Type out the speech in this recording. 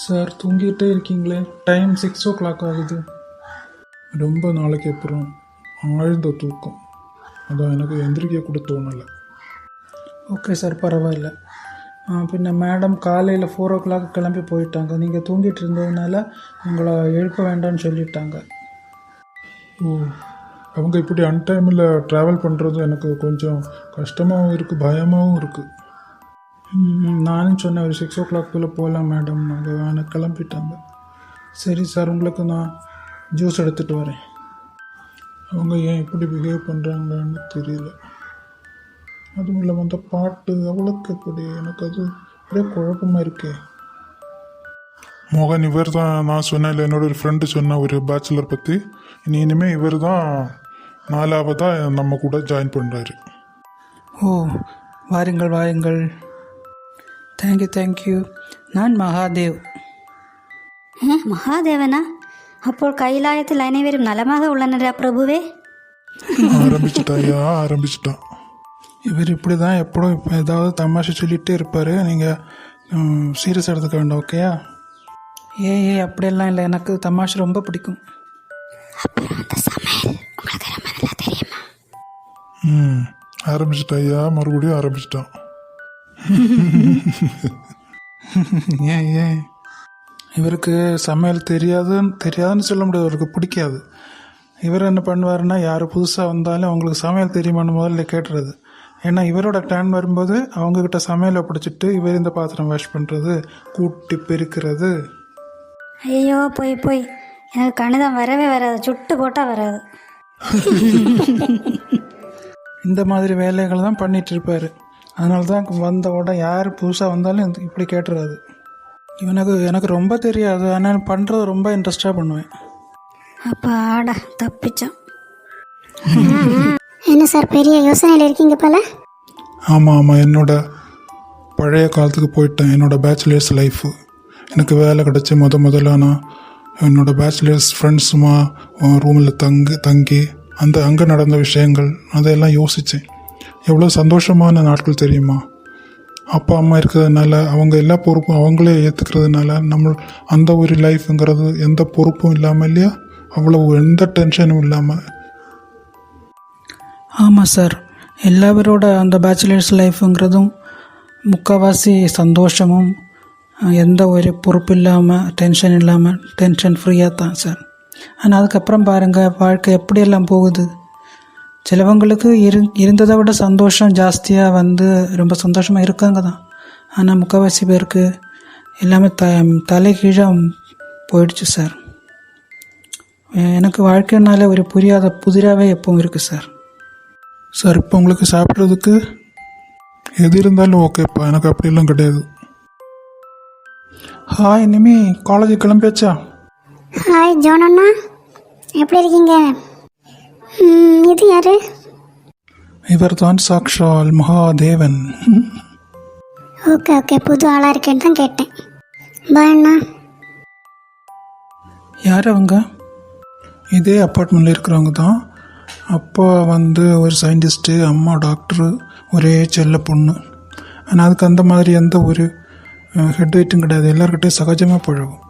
Sir தூங்கிட்டே இருக்கீங்களே, time 6 o'clock ஆகுது. ரொம்ப நாளைக்கு அப்புறம் ஆழ்ந்த தூக்கம், அதான் எனக்கு எந்திரிக்க கூட தோணலை. ஓகே சார், பரவாயில்ல. பின்ன மேடம் காலையில் 4 o'clock கிளம்பி போயிட்டாங்க. நீங்கள் தூங்கிட்டு இருந்ததுனால உங்களை எழுப்ப வேண்டாம்னு சொல்லிட்டாங்க. ஓ, அவங்க இப்படி அன்டைமில் ட்ராவல் பண்ணுறது எனக்கு கொஞ்சம் கஷ்டமாகவும் இருக்குது, பயமாகவும் இருக்குது. நானும் சொன்னேன் ஒரு 6 o'clock போகலாம் மேடம், நாங்கள் வேணா கிளம்பிட்டாங்க. சரி சார், உங்களுக்கு நான் ஜூஸ் எடுத்துகிட்டு வரேன். அவங்க ஏன் இப்படி பிஹேவ் பண்ணுறாங்கன்னு தெரியல. அதுவும் இல்லாமல் அந்த பாட்டு அவளுக்கு எப்படி, எனக்கு அது அப்படியே குழப்பமாக இருக்கே. மோகன், இவர் தான் நான் சொன்னேன், என்னோட ஒரு ஃப்ரெண்டு சொன்ன ஒரு பேச்சுலர் பற்றி. இனிமேல் இவர் தான் 4ஆவதாக நம்ம கூட ஜாயின் பண்ணுறாரு. ஓ, வாருங்கள் வாருங்கள். தேங்க்யூ. நான் மகாதேவ். മഹാദേവനാ? അപ്പോൾ കൈലായത്തിൽ അനേവരും നലமாக உள்ளனரா பிரபுவே? ஆரம்பிச்சிட்டான். இவர் இப்படி தான் எப்படும் இப்போ ஏதாவது தமாஷை சொல்லிகிட்டே இருப்பார். நீங்கள் சீரியஸ் எடுத்துக்க வேண்டாம், ஓகேயா? அப்படியெல்லாம் இல்லை, எனக்கு தமாஷை ரொம்ப பிடிக்கும். ஆரம்பிச்சிட்டாயா, மறுபடியும் ஆரம்பிச்சிட்டான். ஏன் இவருக்கு சமையல் தெரியாதுன்னு சொல்ல முடியாது, அவருக்கு பிடிக்காது. இவர் என்ன பண்ணுவாருன்னா, யார் புதுசாக வந்தாலும் அவங்களுக்கு சமையல் தெரியுமான்னு முதல்ல கேட்டுறது. ஏன்னா இவரோட டர்ன் வரும்போது அவங்கக்கிட்ட சமையலை பிடிச்சிட்டு இவர் இந்த பாத்திரம் வாஷ் பண்ணுறது, கூட்டி பெருக்கிறது. ஐயோ, போய் எனக்கு கணிதம் வரவே வராது, சுட்டு போட்டால் வராது. இந்த மாதிரி வேலைகள் தான் பண்ணிகிட்டு இருப்பார். அதனால தான் வந்த உடனே யார் புதுசாக வந்தாலும் இப்படி கேட்டுறாது. எனக்கு ரொம்ப தெரியாது, ஆனால் பண்ணுறது ரொம்ப இன்ட்ரெஸ்டாக பண்ணுவேன். அப்போ ஆடா தப்பிச்சான். என்ன சார், பெரிய யோசனையில் இருக்கீங்க போல? ஆமாம், என்னோட பழைய காலத்துக்கு போயிட்டேன். என்னோட பேச்சுலர்ஸ் லைஃபு எனக்கு வேலை கிடச்சி முதல்ல நான் என்னோடய பேச்சுலர்ஸ் ஃப்ரெண்ட்ஸுமா ரூமில் தங்கி அங்கே நடந்த விஷயங்கள் அதையெல்லாம் யோசித்தேன். எவ்வளோ சந்தோஷமான நாட்கள் தெரியுமா? அப்பா அம்மா இருக்கிறதுனால அவங்க எல்லா பொறுப்பும் அவங்களே ஏற்றுக்கிறதுனால நம்ம அந்த ஒரு லைஃப்ங்கிறது எந்த பொறுப்பும் இல்லாமல் இல்லையா, அவ்வளோ எந்த டென்ஷனும் இல்லாமல். ஆமாம் சார், எல்லாரோட அந்த பேச்சுலர்ஸ் லைஃப்புங்கிறதும் முக்கால்வாசி சந்தோஷமும் எந்த ஒரு பொறுப்பு இல்லாமல் டென்ஷன் ஃப்ரீயாக தான் சார். ஆனால் அதுக்கப்புறம் பாருங்கள் வாழ்க்கை எப்படியெல்லாம் போகுது. சிலவங்களுக்கு இருந்ததை விட சந்தோஷம் ஜாஸ்தியாக ரொம்ப சந்தோஷமாக இருக்காங்க தான். ஆனால் முக்கால்வாசி பேருக்கு எல்லாமே தலை கீழே போயிடுச்சு சார். எனக்கு வாழ்க்கைனால ஒரு புரியாத புதிராகவே எப்பவும் இருக்குது சார். சார், இப்போ உங்களுக்கு சாப்பிட்றதுக்கு எது இருந்தாலும் ஓகேப்பா, எனக்கு அப்படியெல்லாம் கிடையாது. ஹாய் நிமி, காலேஜ் கிளம்பியாச்சா? ஹாய் ஜோன் அண்ணா, எப்படி இருக்கீங்க? இது யாரு? இவர் தான் சாக்ஷால் மகாதேவன். ஓகே, புது ஆளாக இருக்கேன்னு தான் கேட்டேன். பாய் அண்ணா. யார் அவங்க? இதே அப்பார்ட்மெண்ட்டில் இருக்கிறவங்க தான். அப்பா ஒரு சயின்டிஸ்ட்டு, அம்மா டாக்டரு, ஒரே செல்ல பொண்ணு. ஆனால் அதுக்கு அந்த மாதிரி எந்த ஒரு ஹெட் வெயிட்டும் கிடையாது, எல்லாருக்கிட்டையும் சகஜமாக பழகும்.